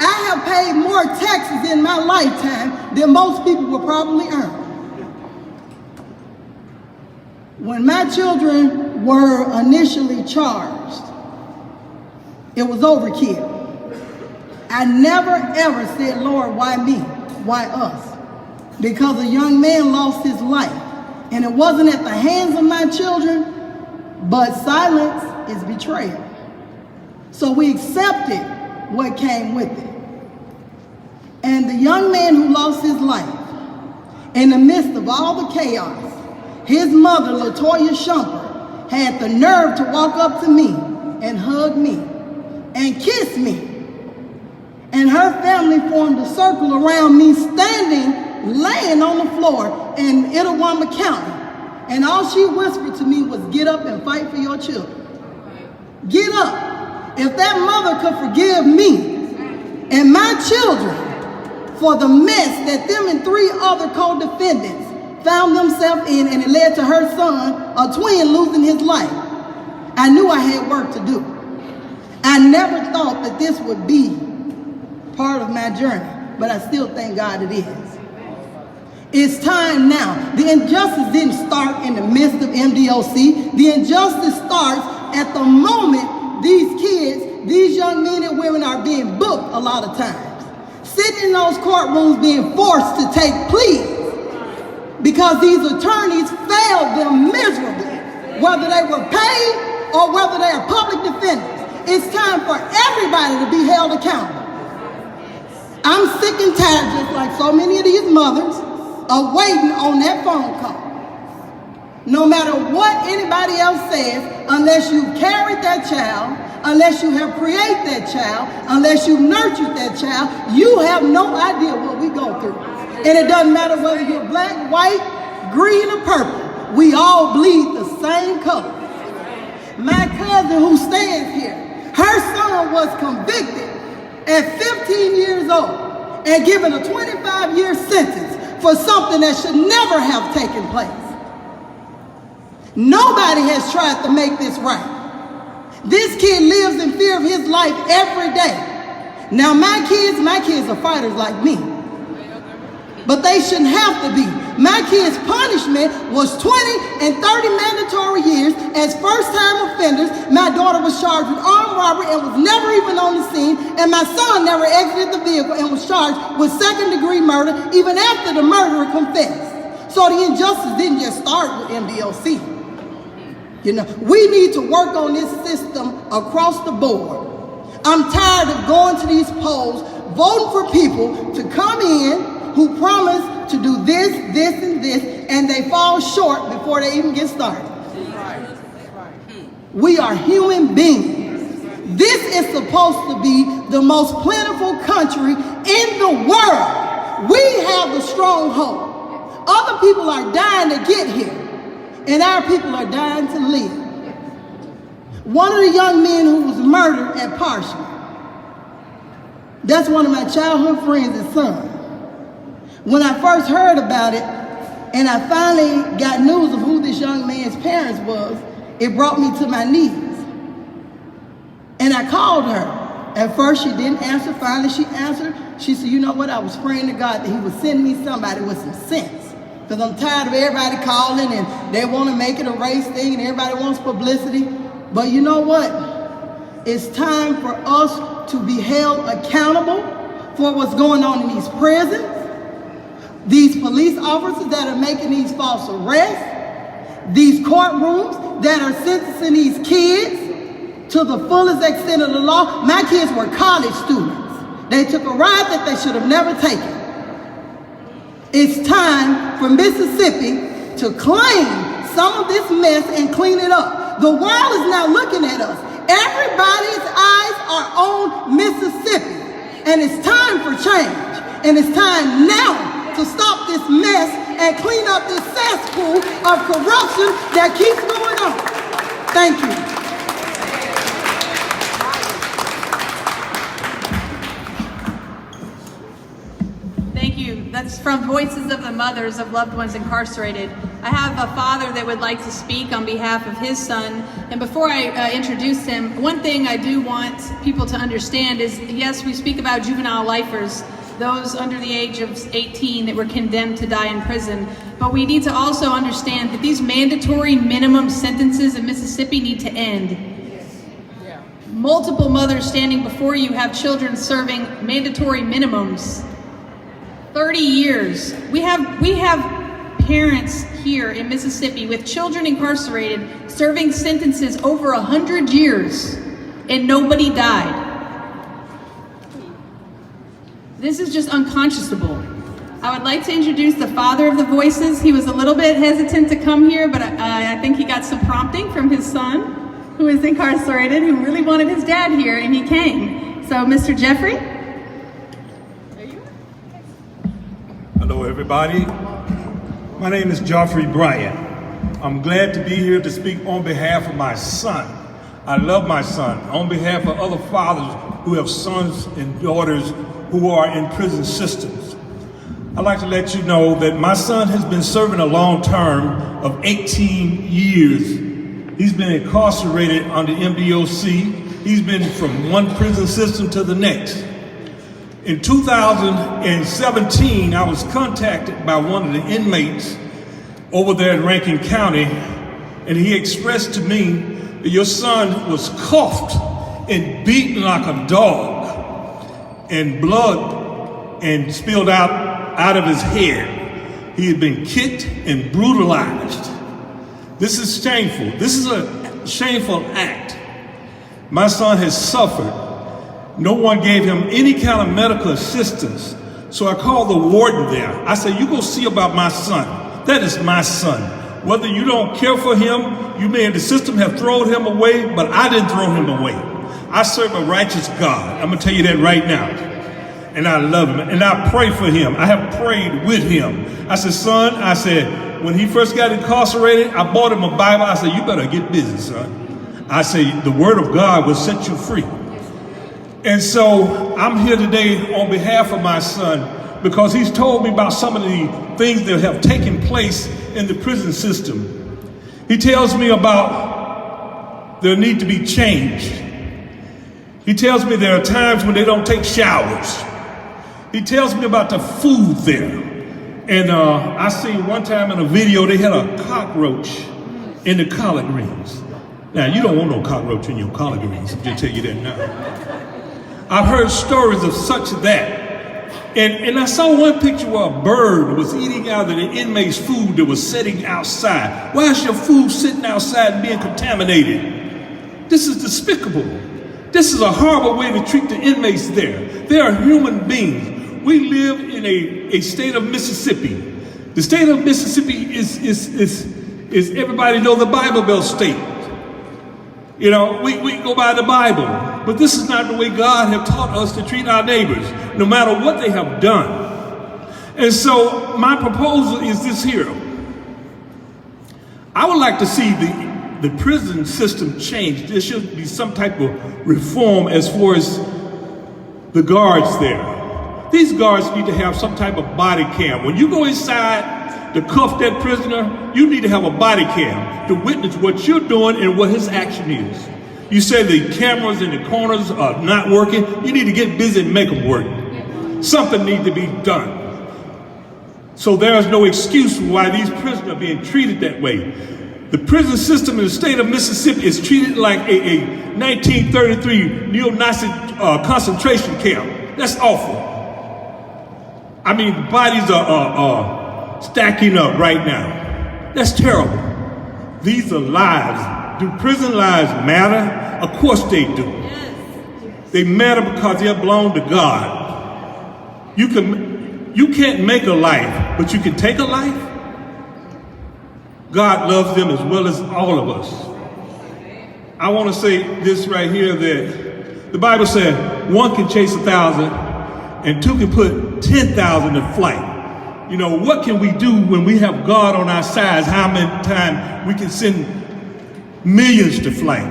I have paid more taxes in my lifetime than most people will probably earn. When my children were initially charged, it was overkill. I never ever said, Lord, why me? Why us? Because a young man lost his life. And it wasn't at the hands of my children, but silence is betrayal. So we accepted what came with it. And the young man who lost his life, in the midst of all the chaos, his mother, LaToya Shumper, had the nerve to walk up to me and hug me and kiss me. And her family formed a circle around me, standing, laying on the floor in Itawamba County. And all she whispered to me was, get up and fight for your children. Get up. If that mother could forgive me and my children for the mess that them and 3 other co-defendants found themselves in, and it led to her son, a twin, losing his life, I knew I had work to do. I never thought that this would be part of my journey, but I still thank God it is. It's time now. The injustice didn't start in the midst of MDOC. The injustice starts at the moment these kids, these young men and women are being booked a lot of times. Sitting in those courtrooms being forced to take pleas because these attorneys failed them miserably, whether they were paid or whether they are public defenders. It's time for everybody to be held accountable. I'm sick and tired, just like so many of these mothers, of waiting on that phone call. No matter what anybody else says, unless you carried that child, unless you have created that child, unless you nurtured that child, you have no idea what we go through. And it doesn't matter whether you're black, white, green, or purple. We all bleed the same color. My cousin who stands here, her son was convicted at 15 years old and given a 25-year sentence for something that should never have taken place. Nobody has tried to make this right. This kid lives in fear of his life every day. Now my kids are fighters like me, but they shouldn't have to be. My kids' punishment was 20 and 30 mandatory years as first-time offenders. My daughter was charged with armed robbery and was never even on the scene, and my son never exited the vehicle and was charged with second-degree murder even after the murderer confessed. So the injustice didn't just start with MDOC. You know, we need to work on this system across the board. I'm tired of going to these polls, voting for people to come in who promise to do this, this, and this, and they fall short before they even get started. We are human beings. This is supposed to be the most plentiful country in the world. We have the stronghold. Other people are dying to get here, and our people are dying to live. One of the young men who was murdered at Parchman, that's one of my childhood friends' son. When I first heard about it, and I finally got news of who this young man's parents was, it brought me to my knees. And I called her. At first she didn't answer, finally she answered. She said, you know what, I was praying to God that he would send me somebody with some sense. Because I'm tired of everybody calling and they want to make it a race thing and everybody wants publicity. But you know what? It's time for us to be held accountable for what's going on in these prisons, these police officers that are making these false arrests, these courtrooms that are sentencing these kids to the fullest extent of the law. My kids were college students. They took a ride that they should have never taken. It's time for Mississippi to claim some of this mess and clean it up. The world is now looking at us. Everybody's eyes are on Mississippi. And it's time for change. And it's time now to stop this mess and clean up this cesspool of corruption that keeps going on. Thank you. Thank you. That's from Voices of the Mothers of Loved Ones Incarcerated. I have a father that would like to speak on behalf of his son. And before I introduce him, one thing I do want people to understand is, yes, we speak about juvenile lifers, those under the age of 18 that were condemned to die in prison. But we need to also understand that these mandatory minimum sentences in Mississippi need to end. Multiple mothers standing before you have children serving mandatory minimums. 30 years. We have parents here in Mississippi with children incarcerated serving sentences over 100 years and nobody died. This is just unconscionable. I would like to introduce the father of the Voices. He was a little bit hesitant to come here, but I think he got some prompting from his son, who is incarcerated, who really wanted his dad here, and he came. So, Mr. Jeffrey? Hello, everybody. My name is Geoffrey Bryant. I'm glad to be here to speak on behalf of my son. I love my son. On behalf of other fathers who have sons and daughters who are in prison systems, I'd like to let you know that my son has been serving a long term of 18 years. He's been incarcerated under MDOC. He's been from one prison system to the next. In 2017, I was contacted by one of the inmates over there in Rankin County, and he expressed to me that your son was cuffed and beaten like a dog, and blood and spilled out of his head. He had been kicked and brutalized. This is shameful. This is a shameful act. My son has suffered. No one gave him any kind of medical assistance. So I called the warden there. I said, you go see about my son. That is my son. Whether you don't care for him, you may in the system have thrown him away, but I didn't throw him away. I serve a righteous God. I'm gonna tell you that right now. And I love him, and I pray for him. I have prayed with him. I said, son, I said, when he first got incarcerated, I bought him a Bible. I said, you better get busy, son. I said, the word of God will set you free. And so I'm here today on behalf of my son because he's told me about some of the things that have taken place in the prison system. He tells me about there need to be change. He tells me there are times when they don't take showers. He tells me about the food there. And I seen one time in a video they had a cockroach in the collard greens. Now, you don't want no cockroach in your collard greens, I'll just tell you that now. I've heard stories of such that. And I saw one picture where a bird was eating out of the inmate's food that was sitting outside. Why is your food sitting outside and being contaminated? This is despicable. This is a horrible way to treat the inmates there. They are human beings. We live in a state of Mississippi. The state of Mississippi is everybody know the Bible Belt state. You know, we go by the Bible, but this is not the way God has taught us to treat our neighbors, no matter what they have done. And so my proposal is this here. I would like to see the prison system change. There should be some type of reform as far as the guards there. These guards need to have some type of body cam. When you go inside to cuff that prisoner, you need to have a body cam to witness what you're doing and what his action is. You say the cameras in the corners are not working, you need to get busy and make them work. Something needs to be done. So there is no excuse why these prisoners are being treated that way. The prison system in the state of Mississippi is treated like a 1933 neo-Nazi concentration camp. That's awful. I mean, the bodies are stacking up right now. That's terrible. These are lives. Do prison lives matter? Of course they do. They matter because they belong to God. You can't make a life, but you can take a life. God loves them as well as all of us. I want to say this right here, that the Bible said one can chase 1,000 and two can put 10,000 to flight. You know, what can we do when we have God on our sides? How many times we can send millions to flight?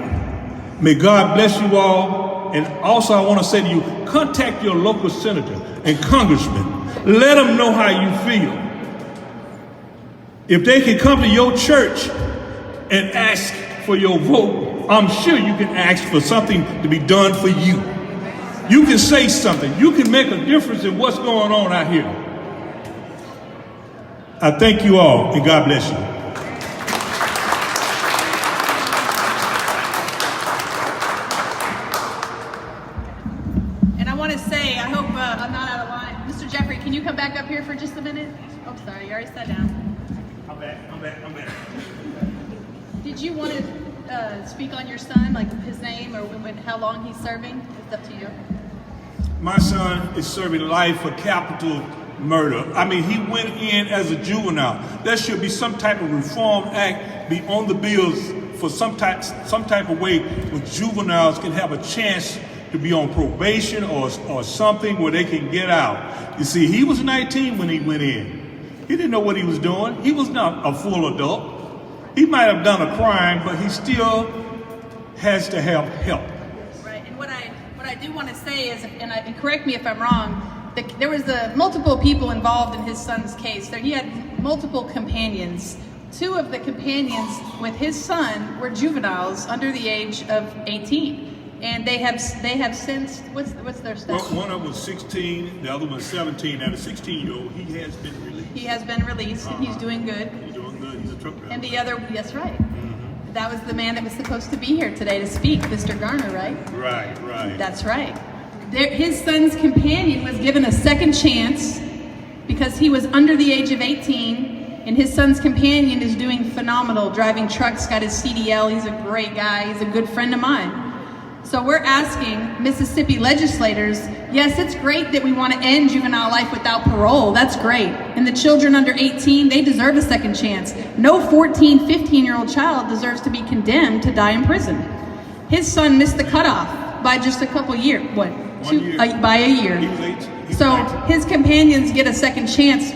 May God bless you all. And also I want to say to you, contact your local senator and congressman. Let them know how you feel. If they can come to your church and ask for your vote, I'm sure you can ask for something to be done for you. You can say something. You can make a difference in what's going on out here. I thank you all, and God bless you. And I want to say, I hope I'm not out of line. Mr. Jeffrey, can you come back up here for just a minute? Oh, sorry, you already sat down. I'm back. Did you want to speak on your son, like his name or how long he's serving? It's up to you. My son is serving life for capital murder. I mean, he went in as a juvenile. There should be some type of reform act be on the bills for some type of way where juveniles can have a chance to be on probation or something where they can get out. You see, he was 19 when he went in. He didn't know what he was doing. He was not a full adult. He might have done a crime, but he still has to have help. Right, and what I do want to say is, and correct me if I'm wrong, there was multiple people involved in his son's case. He had multiple companions. 2 of the companions with his son were juveniles under the age of 18. And they have since, what's their status? One of them was 16, the other one was 17, and the 16-year-old, he has been released. He has been released, and he's doing good. He's doing good, he's a truck driver. And the other, that's right. Mm-hmm. That was the man that was supposed to be here today to speak, Mr. Garner, right? Right. That's right. His son's companion was given a second chance because he was under the age of 18, and his son's companion is doing phenomenal, driving trucks, got his CDL, he's a great guy, he's a good friend of mine. So we're asking Mississippi legislators, yes, it's great that we want to end juvenile life without parole. That's great. And the children under 18, they deserve a second chance. No 14, 15-year-old child deserves to be condemned to die in prison. His son missed the cutoff by just a couple years. What? 1 year. By a year. He was 18. So his companions get a second chance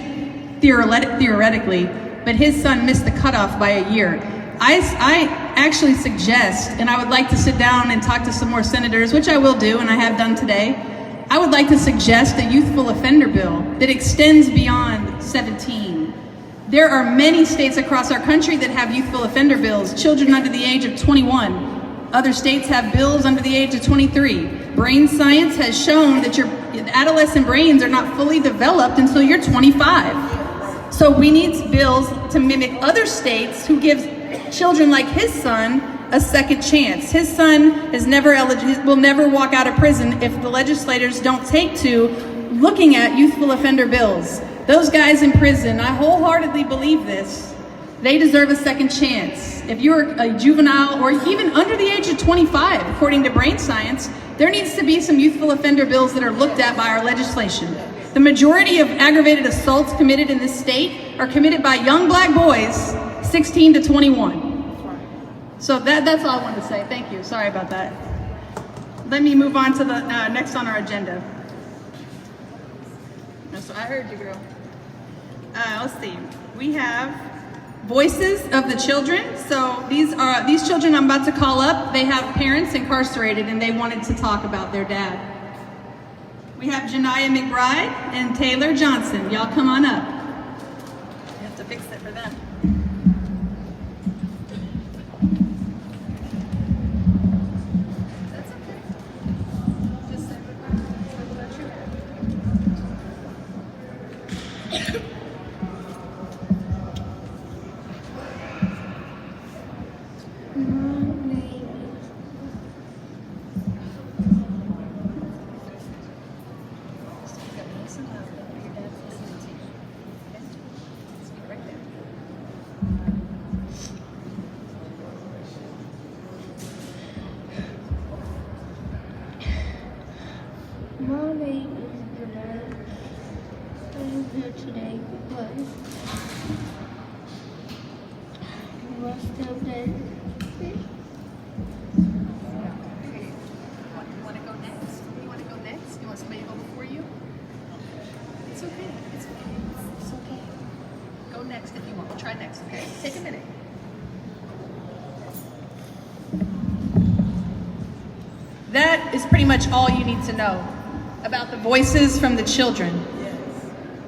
theoretically, but his son missed the cutoff by a year. I actually suggest, and I would like to sit down and talk to some more senators, which I will do, and I have done today. I would like to suggest a youthful offender bill that extends beyond 17. There are many states across our country that have youthful offender bills, children under the age of 21. Other states have bills under the age of 23. Brain science has shown that your adolescent brains are not fully developed until you're 25. So we need bills to mimic other states who gives children like his son a second chance. His son is will never walk out of prison if the legislators don't take to looking at youthful offender bills. Those guys in prison, I wholeheartedly believe this, they deserve a second chance. If you're a juvenile or even under the age of 25, according to brain science, there needs to be some youthful offender bills that are looked at by our legislation. The majority of aggravated assaults committed in this state are committed by young black boys, 16 to 21. So that's all I wanted to say. Thank you. Sorry about that. Let me move on to the next on our agenda. So I heard you, girl. Let's see. We have Voices of the Children. So these children I'm about to call up. They have parents incarcerated, and they wanted to talk about their dad. We have Janiyah McBride and Taylor Johnson. Y'all come on up. You have to fix it for them. My name is Bernard. I'm here today because my stepdad You want to go next? You want to go next? You want somebody to go before you? It's okay. It's okay. It's okay. Go next if you want. We'll try next, okay? Take a minute. That is pretty much all you need to know about the voices from the children.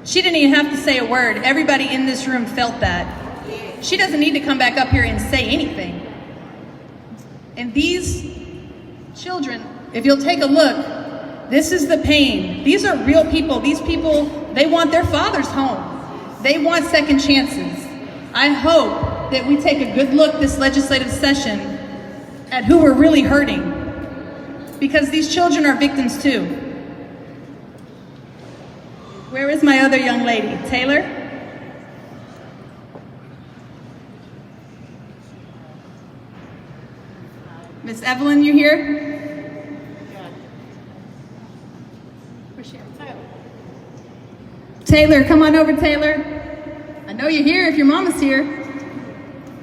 She didn't even have to say a word. Everybody in this room felt that. She doesn't need to come back up here and say anything. And these children, if you'll take a look, this is the pain. These are real people. These people, they want their fathers home. They want second chances. I hope that we take a good look this legislative session at who we're really hurting, because these children are victims too. Where is my other young lady? Taylor? Miss Evelyn, you here? Where's she at? Taylor. Taylor, come on over, Taylor. I know you're here if your mama's here.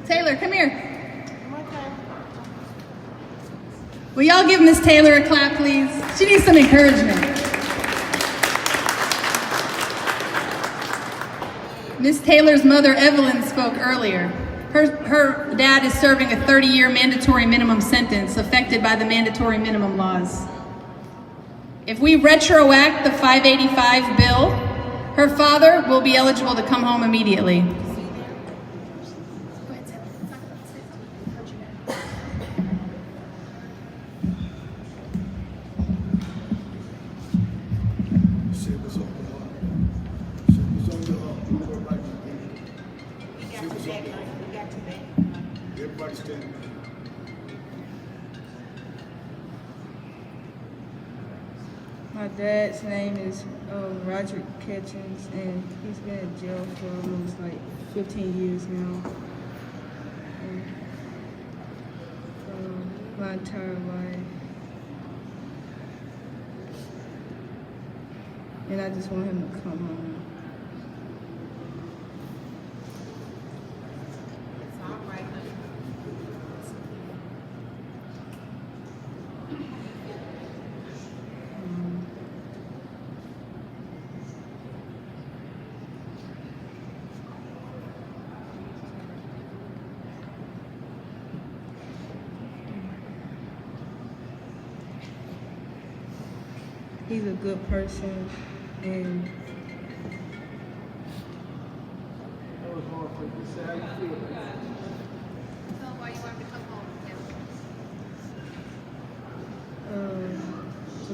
Taylor, come here. Will y'all give Miss Taylor a clap, please? She needs some encouragement. Miss Taylor's mother, Evelyn, spoke earlier. Her dad is serving a 30-year mandatory minimum sentence affected by the mandatory minimum laws. If we retroact the 585 bill, her father will be eligible to come home immediately. My dad's name is Roger Catchings, and he's been in jail for almost like 15 years now. And, my entire life. And I just want him to come home. He's a good person, and that was hard for you to say. How you feel? Tell him why you wanted to come home.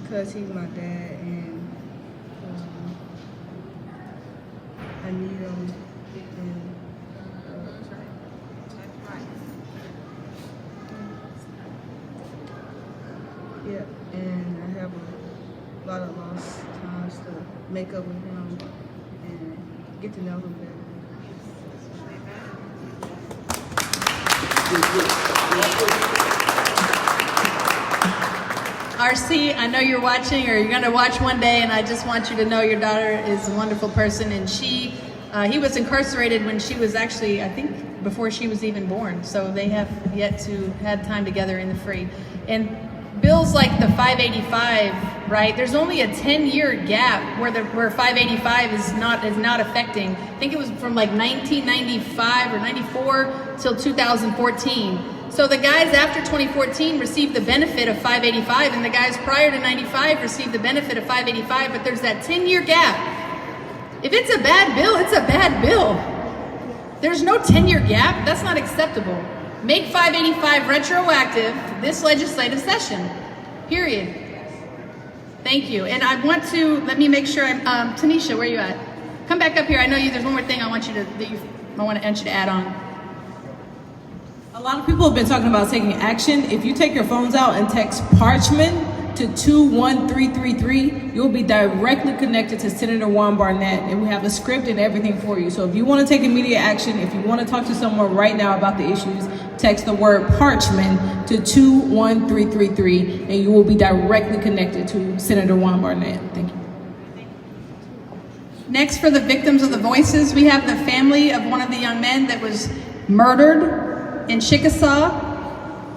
because he's my dad, and I need him. And, yeah, and I have a lot of lost times to make up with him and get to know him better. RC, I know you're watching, or you're going to watch one day, and I just want you to know your daughter is a wonderful person, and he was incarcerated when she was actually, I think, before she was even born, so they have yet to had time together in the free. And bills like the 585, right? There's only a 10-year gap where 585 is not affecting. I think it was from like 1995 or 94 till 2014. So the guys after 2014 received the benefit of 585, and the guys prior to 95 received the benefit of 585, but there's that 10-year gap. If it's a bad bill, it's a bad bill. There's no 10-year gap. That's not acceptable. Make 585 retroactive this legislative session, period. Thank you. And I want to, let me make sure I'm, Tanisha, where are you at? Come back up here. I know there's one more thing I want you to add on. A lot of people have been talking about taking action. If you take your phones out and text Parchman to 21333, you'll be directly connected to Senator Juan Barnett, and we have a script and everything for you. So if you want to take immediate action, if you want to talk to someone right now about the issues, text the word Parchman to 21333, and you will be directly connected to Senator Juan Barnett. Thank you. Next, for the victims of the voices, we have the family of one of the young men that was murdered in Chickasaw.